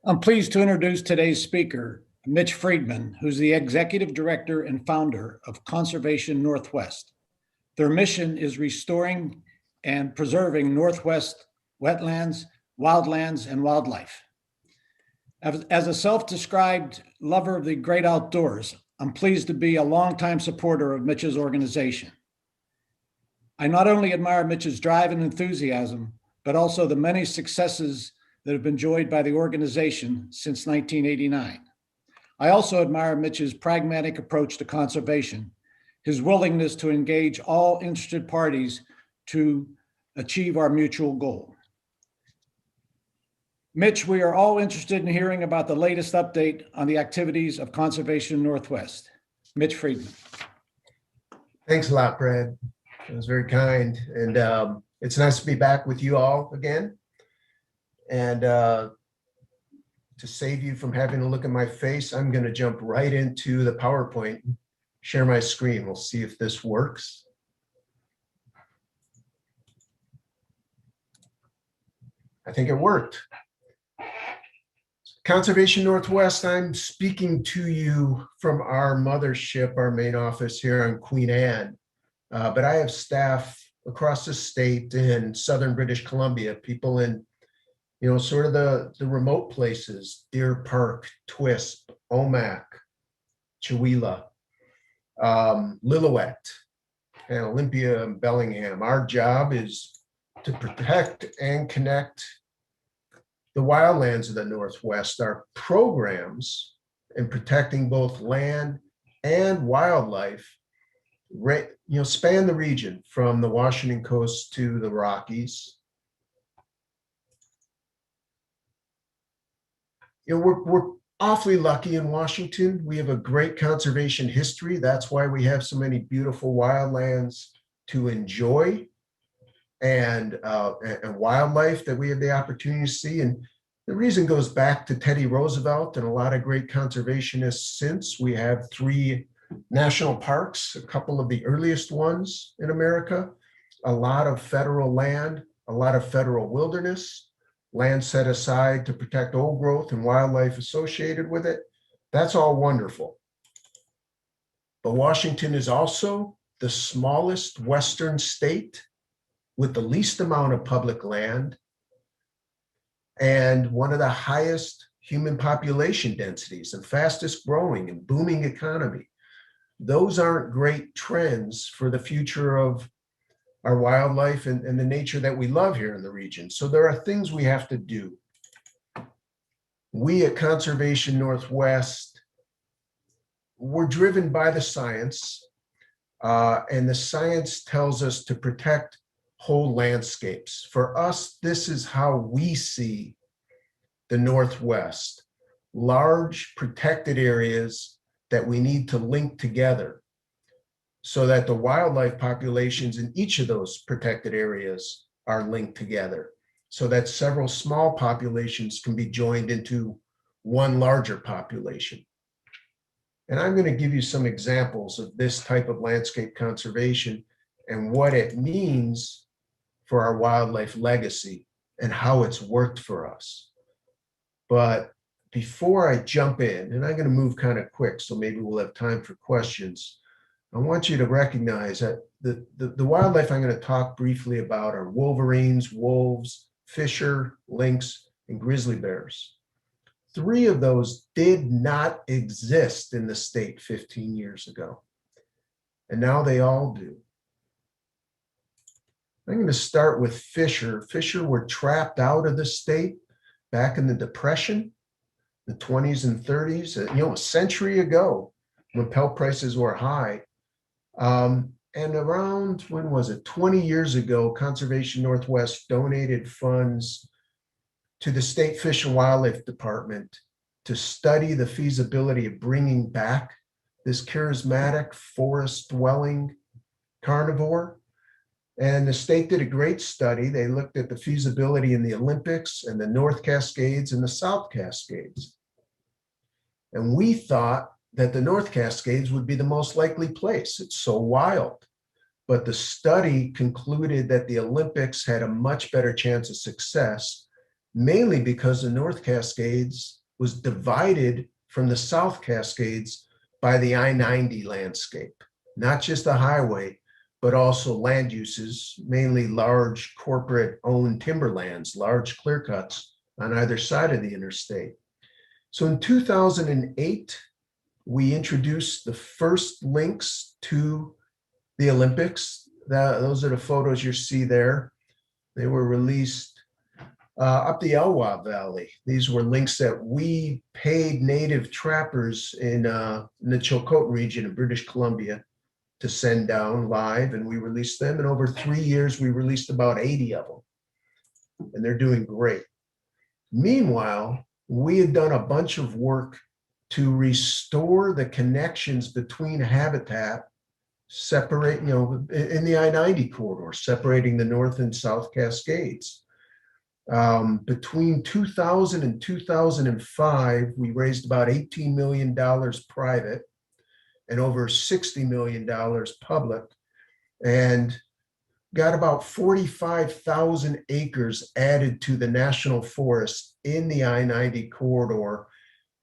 I'm pleased to introduce today's speaker, Mitch Friedman, who's the executive director and founder of Conservation Northwest. Their mission is restoring and preserving Northwest wetlands, wildlands, and wildlife. As a self-described lover of the great outdoors, I'm pleased to be a longtime supporter of Mitch's organization. I not only admire Mitch's drive and enthusiasm, but also the many successes that have been enjoyed by the organization since 1989. I also admire Mitch's pragmatic approach to conservation, his willingness to engage all interested parties to achieve our mutual goal. Mitch, we are all interested in hearing about the latest update on the activities of Conservation Northwest. Mitch Friedman. Thanks a lot, Brad. That was very kind. And it's nice to be back with you all again. And to save you from having to look at my face, I'm going to jump right into the PowerPoint, share my screen. We'll see if this works. I think it worked. Conservation Northwest, I'm speaking to you from our mothership, our main office here on Queen Anne. But I have staff across the state in southern British Columbia, people in sort of the remote places, Deer Park, Twisp, Omak, Chewelah, Lillooet, and Olympia and Bellingham. Our job is to protect and connect the wildlands of the Northwest. Our programs in protecting both land and wildlife span the region from the Washington coast to the Rockies. We're awfully lucky in Washington. We have a great conservation history. That's why we have so many beautiful wildlands to enjoy and wildlife that we have the opportunity to see. And the reason goes back to Teddy Roosevelt and a lot of great conservationists since. We have 3 national parks, a couple of the earliest ones in America, a lot of federal land, a lot of federal wilderness, land set aside to protect old growth and wildlife associated with it. That's all wonderful. But Washington is also the smallest Western state with the least amount of public land and one of the highest human population densities and fastest growing and booming economy. Those aren't great trends for the future of our wildlife and the nature that we love here in the region. So there are things we have to do. We at Conservation Northwest, we're driven by the science, and the science tells us to protect whole landscapes. For us, this is how we see the Northwest: large protected areas that we need to link together so that the wildlife populations in each of those protected areas are linked together, so that several small populations can be joined into one larger population. And I'm going to give you some examples of this type of landscape conservation and what it means for our wildlife legacy and how it's worked for us. But before I jump in, and I'm going to move kind of quick, so maybe we'll have time for questions, I want you to recognize that the wildlife I'm going to talk briefly about are wolverines, wolves, fisher, lynx, and grizzly bears. 3 of those did not exist in the state 15 years ago, and now they all do. I'm going to start with fisher. Fisher were trapped out of the state back in the Depression, the 20s and 30s, a century ago when pelt prices were high. And around, when was it, 20 years ago, Conservation Northwest donated funds to the State Fish and Wildlife Department to study the feasibility of bringing back this charismatic forest-dwelling carnivore. And the state did a great study. They looked at the feasibility in the Olympics and the North Cascades and the South Cascades. And we thought that the North Cascades would be the most likely place. It's so wild. But the study concluded that the Olympics had a much better chance of success mainly because the North Cascades was divided from the South Cascades by the I-90 landscape, not just the highway, but also land uses, mainly large corporate-owned timberlands, large clear cuts on either side of the interstate. So in 2008, we introduced the first links to the Olympics. Those are the photos you see there. They were released up the Elwha Valley. These were links that we paid native trappers in the Chilcotin region of British Columbia to send down live, and we released them. And over 3 years, we released about 80 of them, and they're doing great. Meanwhile, we had done a bunch of work to restore the connections between habitat, separate, in the I-90 corridor, separating the North and South Cascades. Between 2000 and 2005, we raised about $18 million private and over $60 million public, and got about 45,000 acres added to the national forest in the I-90 corridor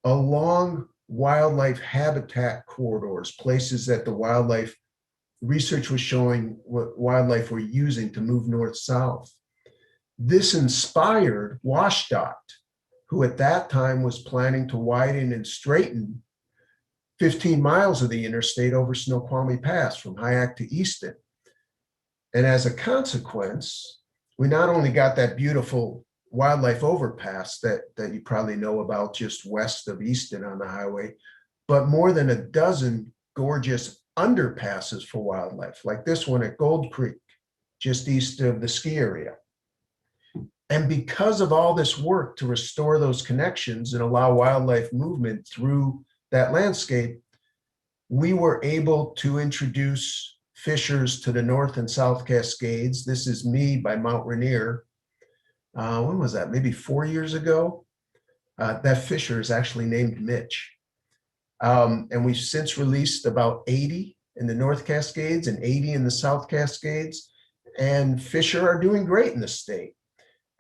along wildlife habitat corridors, places that the wildlife research was showing what wildlife were using to move north-south. This inspired WSDOT, who at that time was planning to widen and straighten 15 miles of the interstate over Snoqualmie Pass from Hyack to Easton. And as a consequence, we not only got that beautiful wildlife overpass that you probably know about just west of Easton on the highway, but more than a dozen gorgeous underpasses for wildlife, like this one at Gold Creek, just east of the ski area. And because of all this work to restore those connections and allow wildlife movement through that landscape, we were able to introduce fishers to the North and South Cascades. This is me by Mount Rainier. When was that? Maybe 4 years ago. That fisher is actually named Mitch. And we've since released about 80 in the North Cascades and 80 in the South Cascades. And fisher are doing great in the state.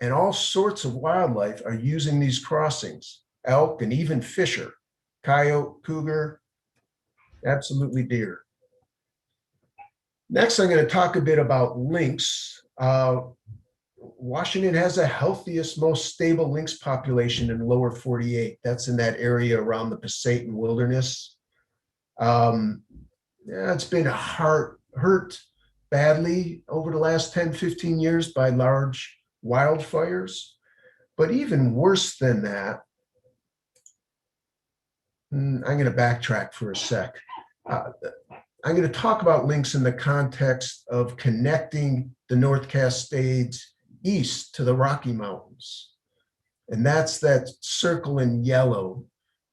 And all sorts of wildlife are using these crossings, elk and even fisher, coyote, cougar, absolutely deer. Next, I'm going to talk a bit about lynx. Washington has the healthiest, most stable lynx population in the lower 48. That's in that area around the Pasayten Wilderness. It's been hurt badly over the last 10, 15 years by large wildfires. But even worse than that, I'm going to backtrack for a sec. I'm going to talk about lynx in the context of connecting the North Cascades east to the Rocky Mountains. And that's that circle in yellow.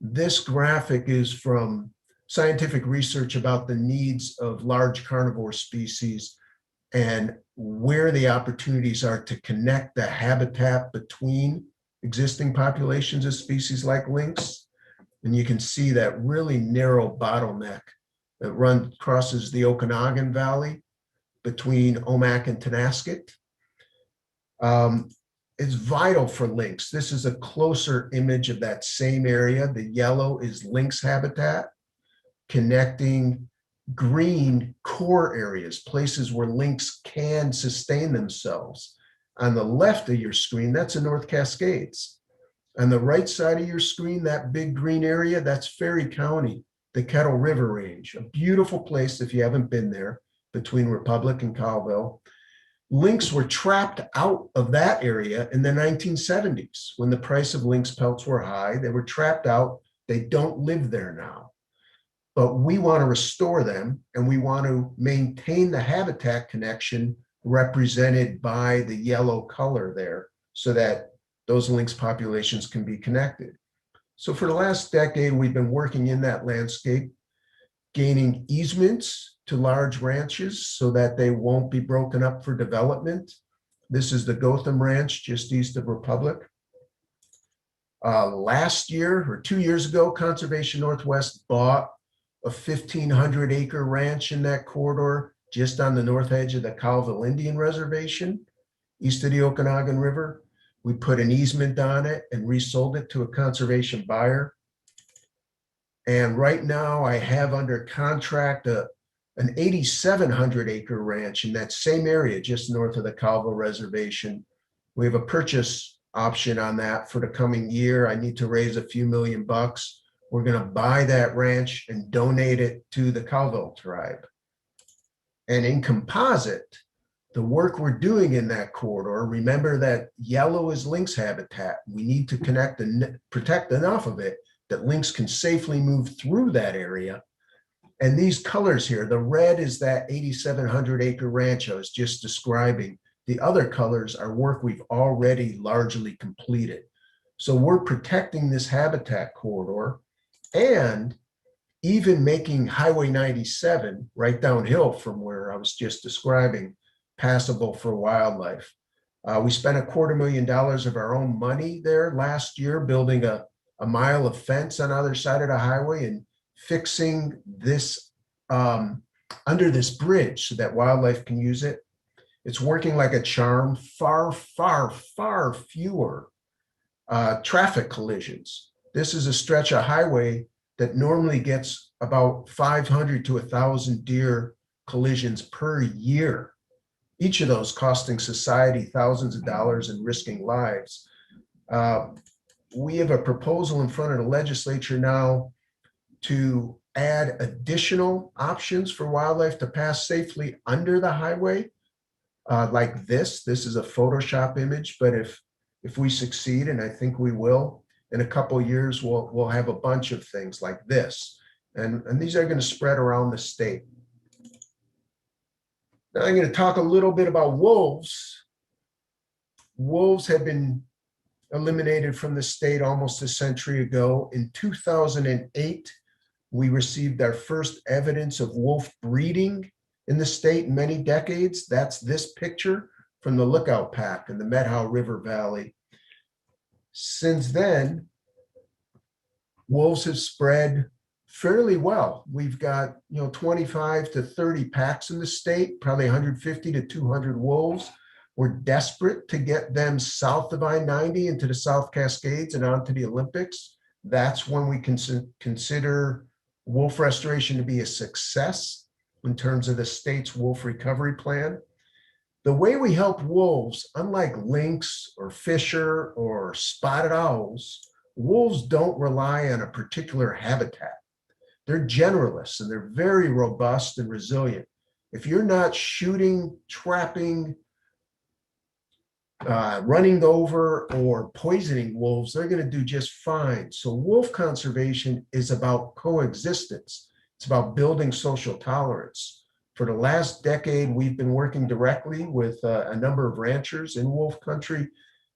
This graphic is from scientific research about the needs of large carnivore species and where the opportunities are to connect the habitat between existing populations of species like lynx. And you can see that really narrow bottleneck that crosses the Okanagan Valley between Omak and Tenasket. It's vital for lynx. This is a closer image of that same area. The yellow is lynx habitat, connecting green core areas, places where lynx can sustain themselves. On the left of your screen, that's the North Cascades. On the right side of your screen, that big green area, that's Ferry County, the Kettle River Range, a beautiful place if you haven't been there, between Republic and Colville. Lynx were trapped out of that area in the 1970s when the price of lynx pelts were high. They were trapped out. They don't live there now. But we want to restore them, and we want to maintain the habitat connection represented by the yellow color there so that those lynx populations can be connected. So for the last decade, we've been working in that landscape, gaining easements to large ranches so that they won't be broken up for development. This is the Gotham Ranch just east of Republic. Last year or 2 years ago, Conservation Northwest bought a 1,500 acre ranch in that corridor just on the north edge of the Colville Indian Reservation, east of the Okanagan River. We put an easement on it and resold it to a conservation buyer. And right now I have under contract an 8,700 acre ranch in that same area, just north of the Calvo Reservation. We have a purchase option on that for the coming year. I need to raise a few $1,000,000. We're going to buy that ranch and donate it to the Calvo tribe. And in composite, the work we're doing in that corridor, remember that yellow is lynx habitat. We need to connect and protect enough of it that lynx can safely move through that area. And these colors here, the red is that 8,700 acre ranch I was just describing. The other colors are work we've already largely completed. So we're protecting this habitat corridor and even making Highway 97 right downhill from where I was just describing passable for wildlife. We spent $250,000 of our own money there last year building a mile of fence on the other side of the highway and fixing this under this bridge so that wildlife can use it. It's working like a charm. Far, far, far fewer traffic collisions. This is a stretch of highway that normally gets about 500 to 1,000 deer collisions per year. Each of those costing society thousands of dollars and risking lives. We have a proposal in front of the legislature now to add additional options for wildlife to pass safely under the highway, like this. This is a Photoshop image, but if we succeed, and I think we will, in a couple of years, we'll have a bunch of things like this. And these are going to spread around the state. Now I'm going to talk a little bit about wolves. Wolves have been eliminated from the state almost a century ago. In 2008, we received our first evidence of wolf breeding in the state in many decades. That's this picture from the Lookout Pack in the Methow River Valley. Since then, wolves have spread fairly well. We've got 25 to 30 packs in the state, probably 150 to 200 wolves. We're desperate to get them south of I-90 into the South Cascades and onto the Olympics. That's when we can consider wolf restoration to be a success in terms of the state's wolf recovery plan. The way we help wolves, unlike lynx or fisher or spotted owls, wolves don't rely on a particular habitat. They're generalists and they're very robust and resilient. If you're not shooting, trapping, running over, or poisoning wolves, they're going to do just fine. So wolf conservation is about coexistence. It's about building social tolerance. For the last decade, we've been working directly with a number of ranchers in wolf country,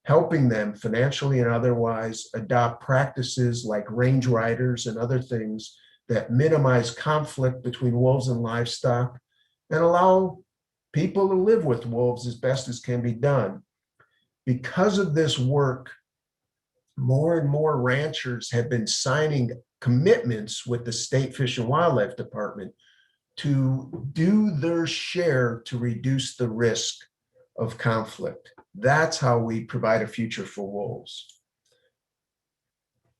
helping them financially and otherwise adopt practices like range riders and other things that minimize conflict between wolves and livestock and allow people to live with wolves as best as can be done. Because of this work, more and more ranchers have been signing commitments with the State Fish and Wildlife Department to do their share to reduce the risk of conflict. That's how we provide a future for wolves.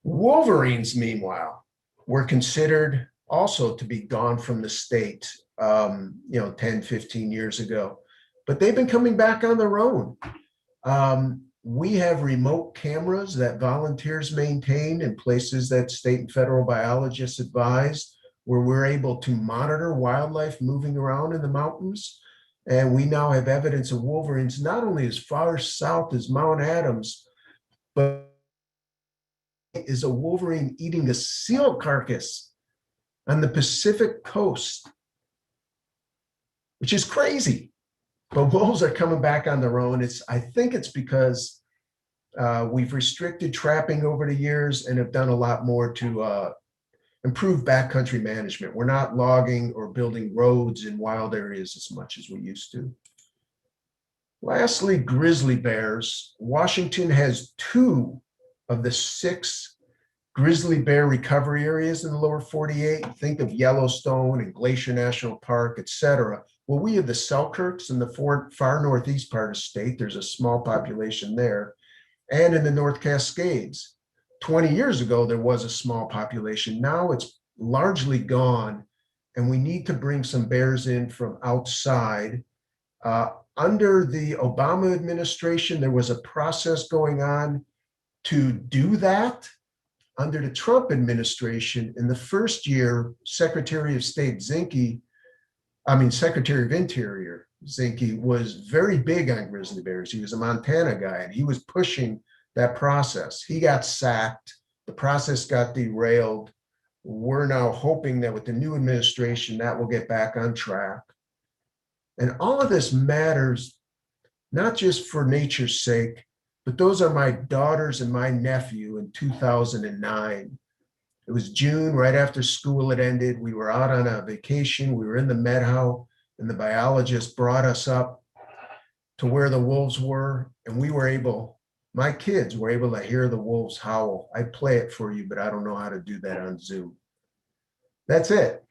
Wolverines, meanwhile, were considered also to be gone from the state 10, 15 years ago, but they've been coming back on their own. We have remote cameras that volunteers maintain in places that state and federal biologists advise, where we're able to monitor wildlife moving around in the mountains. And we now have evidence of wolverines not only as far south as Mount Adams, but is a wolverine eating a seal carcass on the Pacific coast, which is crazy. But wolves are coming back on their own. I think it's because we've restricted trapping over the years and have done a lot more to improve backcountry management. We're not logging or building roads in wild areas as much as we used to. Lastly, grizzly bears. Washington has 2 of the 6 grizzly bear recovery areas in the lower 48. Think of Yellowstone and Glacier National Park, et cetera. Well, we have the Selkirks in the far northeast part of the state. There's a small population there. and in the North Cascades. 20 years ago, there was a small population. Now it's largely gone, and we need to bring some bears in from outside. Under the Obama administration, there was a process going on to do that. Under the Trump administration, in the first year, Secretary of Interior Zinke was very big on grizzly bears. He was a Montana guy, and he was pushing that process. He got sacked. The process got derailed. We're now hoping that with the new administration, that will get back on track. And all of this matters, not just for nature's sake, but those are my daughters and my nephew in 2009. It was June, right after school had ended. We were out on a vacation. We were in the Meadow, and the biologist brought us up to where the wolves were, and my kids were able to hear the wolves howl. I'd play it for you, but I don't know how to do that on Zoom. That's it.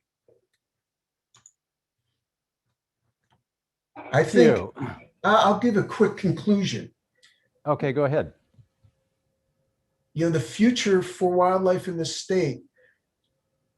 I think I'll give a quick conclusion. Okay, go ahead. The future for wildlife in the state,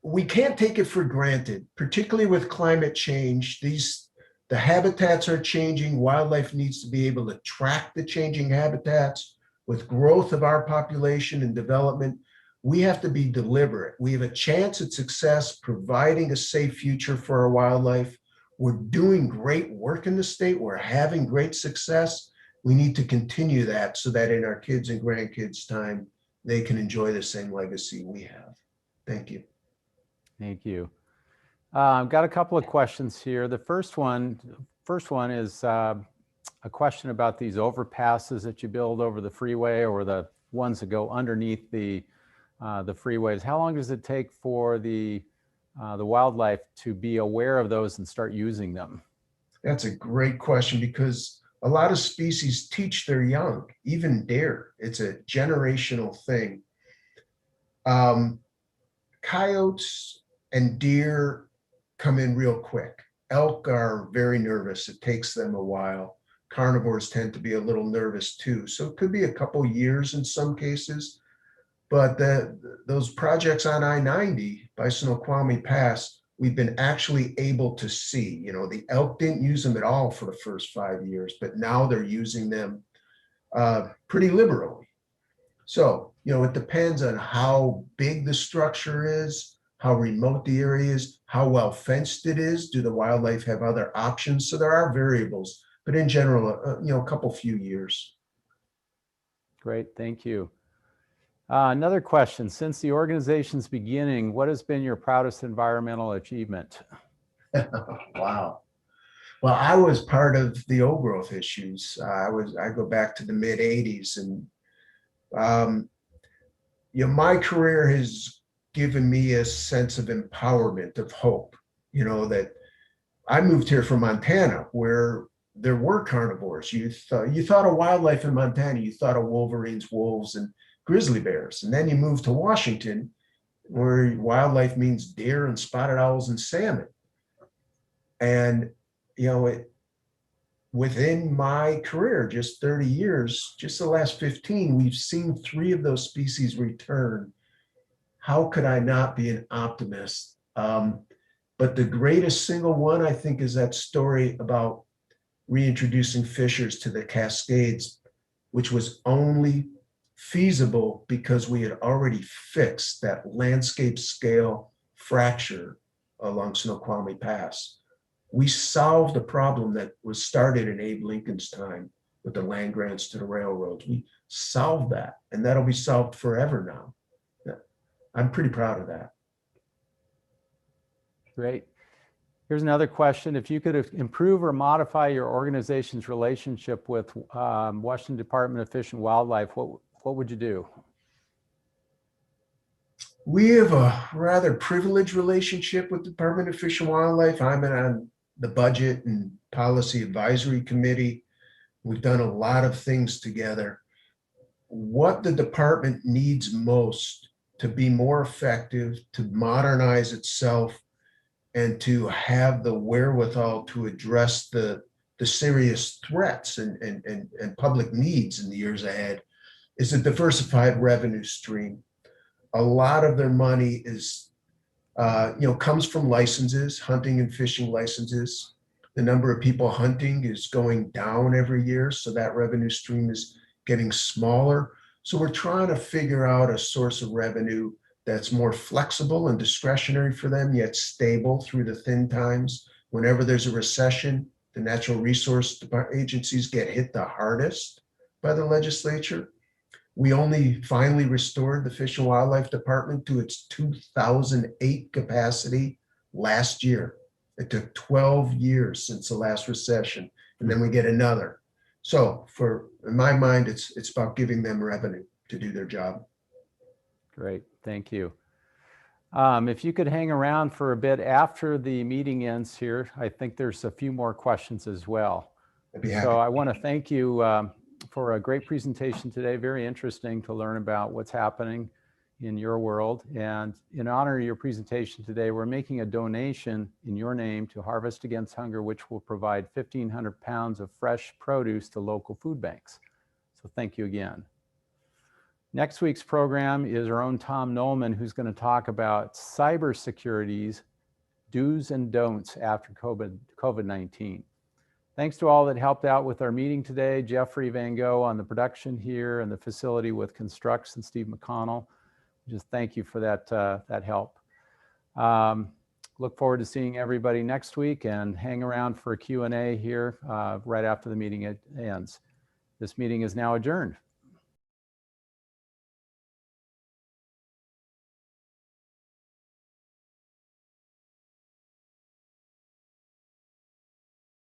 we can't take it for granted, particularly with climate change. The habitats are changing. Wildlife needs to be able to track the changing habitats. With growth of our population and development, we have to be deliberate. We have a chance at success providing a safe future for our wildlife. We're doing great work in the state. We're having great success. We need to continue that so that in our kids' and grandkids' time, they can enjoy the same legacy we have. Thank you. Thank you. I've got a couple of questions here. The first one is a question about these overpasses that you build over the freeway, or the ones that go underneath the freeways. How long does it take for the wildlife to be aware of those and start using them? That's a great question, because a lot of species teach their young, even deer. It's a generational thing. Coyotes and deer come in real quick. Elk are very nervous. It takes them a while. Carnivores tend to be a little nervous too. So it could be a couple years in some cases. But those projects on I-90 by Snoqualmie Pass, we've been actually able to see, the elk didn't use them at all for the first 5 years, but now they're using them pretty liberally. So, it depends on how big the structure is, how remote the area is, how well fenced it is. Do the wildlife have other options? So there are variables, but in general, a few years. Great, thank you. Another question, since the organization's beginning, what has been your proudest environmental achievement? Wow. Well, I was part of the old growth issues. I go back to the mid 80s, and my career has given me a sense of empowerment, of hope, that I moved here from Montana, where there were carnivores. You thought of wildlife in Montana, you thought of wolverines, wolves, and grizzly bears. And then you move to Washington, where wildlife means deer and spotted owls and salmon. And, within my career, just 30 years, just the last 15, we've seen 3 of those species return. How could I not be an optimist? But the greatest single one, I think, is that story about reintroducing fishers to the Cascades, which was only feasible because we had already fixed that landscape scale fracture along Snoqualmie Pass. We solved a problem that was started in Abe Lincoln's time with the land grants to the railroads. We solved that, and that'll be solved forever now. I'm pretty proud of that. Great. Here's another question. If you could improve or modify your organization's relationship with Washington Department of Fish and Wildlife, what would you do? We have a rather privileged relationship with the Department of Fish and Wildlife. I'm on the Budget and Policy Advisory Committee. We've done a lot of things together. What the department needs most to be more effective, to modernize itself, and to have the wherewithal to address the serious threats and public needs in the years ahead is a diversified revenue stream. A lot of their money is, comes from licenses, hunting and fishing licenses. The number of people hunting is going down every year, so that revenue stream is getting smaller. So we're trying to figure out a source of revenue that's more flexible and discretionary for them, yet stable through the thin times. Whenever there's a recession, the natural resource agencies get hit the hardest by the legislature. We only finally restored the Fish and Wildlife Department to its 2008 capacity last year. It took 12 years since the last recession, and then we get another. So in my mind, it's about giving them revenue to do their job. Great, thank you. If you could hang around for a bit after the meeting ends here, I think there's a few more questions as well. I'd be happy. So I want to thank you for a great presentation today. Very interesting to learn about what's happening in your world. And in honor of your presentation today, we're making a donation in your name to Harvest Against Hunger, which will provide 1,500 pounds of fresh produce to local food banks. So thank you again. Next week's program is our own Tom Nolan, who's going to talk about cybersecurity's do's and don'ts after COVID-19. Thanks to all that helped out with our meeting today, Jeffrey Van Gogh on the production here and the facility with Constructs and Steve McConnell. Just thank you for that help. Look forward to seeing everybody next week, and hang around for a Q&A here right after the meeting ends. This meeting is now adjourned.